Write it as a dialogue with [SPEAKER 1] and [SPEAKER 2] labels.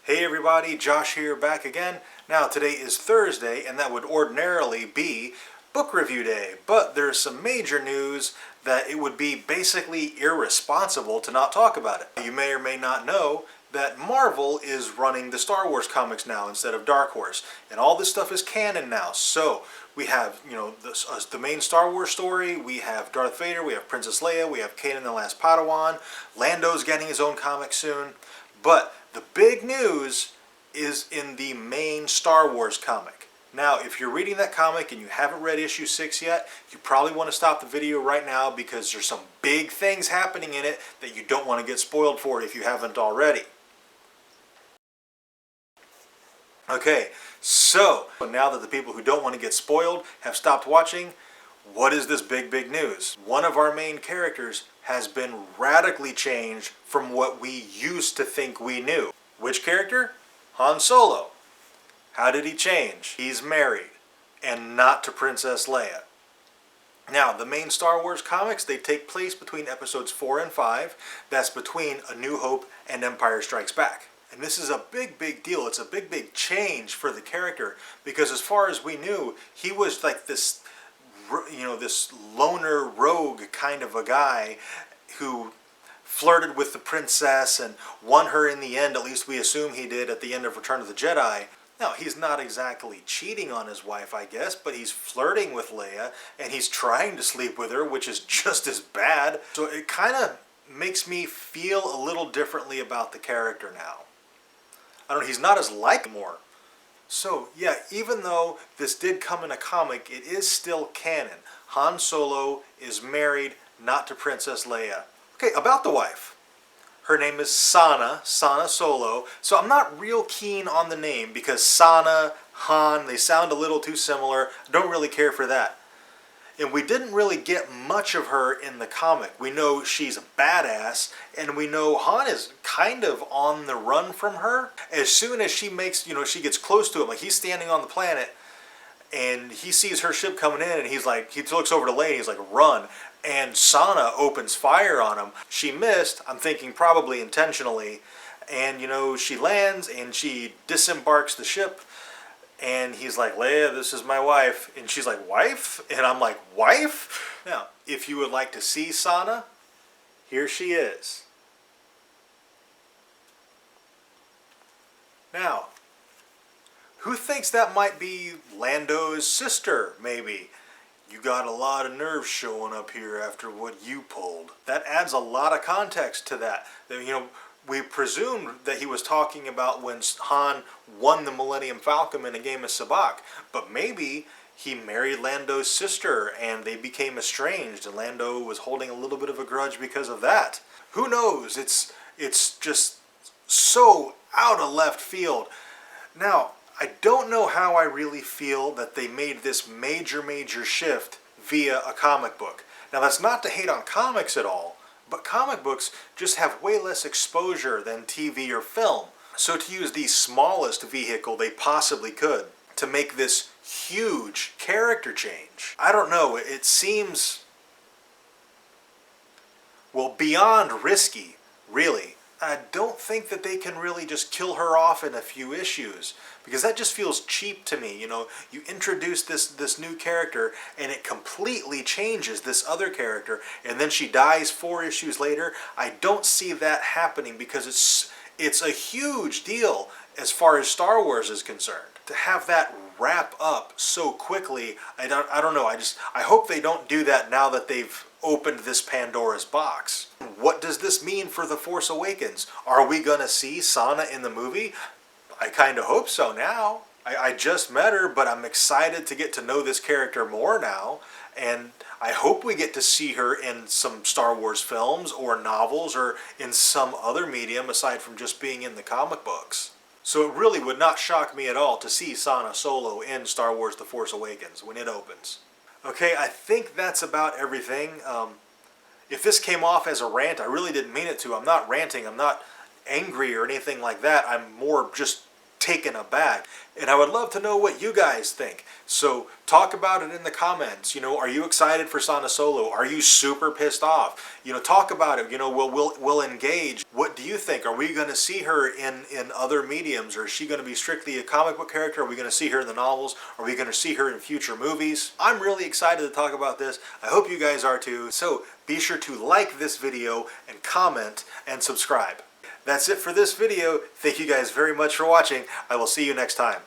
[SPEAKER 1] Hey everybody, Josh here back again. Now today is Thursday and that would ordinarily be book review day, but there's some major news that it would be basically irresponsible to not talk about it. You may or may not know that Marvel is running the Star Wars comics now instead of Dark Horse, and all this stuff is canon now. So we have, the main Star Wars story, we have Darth Vader, we have Princess Leia, we have Kanan the Last Padawan, Lando's getting his own comic soon, but the big news is in the main Star Wars comic. Now, if you're reading that comic and you haven't read issue 6 yet, you probably want to stop the video right now because there's some big things happening in it that you don't want to get spoiled for if you haven't already. Okay, so now that the people who don't want to get spoiled have stopped watching, what is this big news? One of our main characters has been radically changed from what we used to think we knew. Which character? Han Solo. How did he change? He's married, and not to Princess Leia. Now, the main Star Wars comics, they take place between episodes 4 and 5. That's between A New Hope and Empire Strikes Back. And this is a big deal. It's a big change for the character, because as far as we knew, he was like this this loner rogue kind of a guy who flirted with the princess and won her in the end. At least we assume he did at the end of Return of the Jedi. Now, he's not exactly cheating on his wife, I guess, but he's flirting with Leia and he's trying to sleep with her, which is just as bad. So it kind of makes me feel a little differently about the character now. I don't know, he's not as liked more. So, yeah, even though this did come in a comic, it is still canon. Han Solo is married, not to Princess Leia. Okay, about the wife. Her name is Sana Solo. So I'm not real keen on the name because Sana, Han, they sound a little too similar. Don't really care for that. And we didn't really get much of her in the comic. We know she's a badass, and we know Han is kind of on the run from her. As soon as she makes, she gets close to him, like he's standing on the planet, and he sees her ship coming in, and he's like, he looks over to Leia, and he's like, run. And Sana opens fire on him. She missed, I'm thinking probably intentionally, and she lands, and she disembarks the ship. And he's like, Leia, this is my wife. And she's like, wife? And I'm like, wife? Now, if you would like to see Sana, here she is. Now, who thinks that might be Lando's sister, maybe? You got a lot of nerves showing up here after what you pulled. That adds a lot of context to that. We presumed that he was talking about when Han won the Millennium Falcon in a game of sabacc, but maybe he married Lando's sister and they became estranged and Lando was holding a little bit of a grudge because of that. Who knows? It's just so out of left field. Now, I don't know how I really feel that they made this major shift via a comic book. Now, that's not to hate on comics at all, but comic books just have way less exposure than TV or film. So to use the smallest vehicle they possibly could to make this huge character change, I don't know, it seems, well, beyond risky, really. I don't think that they can really just kill her off in a few issues, because that just feels cheap to me. You introduce this new character and it completely changes this other character, and then she dies 4 issues later. I don't see that happening because it's a huge deal as far as Star Wars is concerned. To have that wrap up so quickly, I don't know. I hope they don't do that now that they've opened this Pandora's box. What does this mean for The Force Awakens? Are we gonna see Sana in the movie? I kind of hope so now. I just met her, but I'm excited to get to know this character more now, and I hope we get to see her in some Star Wars films or novels or in some other medium aside from just being in the comic books. So it really would not shock me at all to see Sana Solo in Star Wars The Force Awakens when it opens. Okay, I think that's about everything. If this came off as a rant, I really didn't mean it to. I'm not ranting, I'm not angry or anything like that. I'm more just taken aback. And I would love to know what you guys think. So talk about it in the comments. Are you excited for Sana Solo? Are you super pissed off? Talk about it. We'll engage. What do you think? Are we going to see her in other mediums, or is she going to be strictly a comic book character? Are we going to see her in the novels? Are we going to see her in future movies? I'm really excited to talk about this. I hope you guys are too. So be sure to like this video and comment and subscribe. That's it for this video. Thank you guys very much for watching. I will see you next time.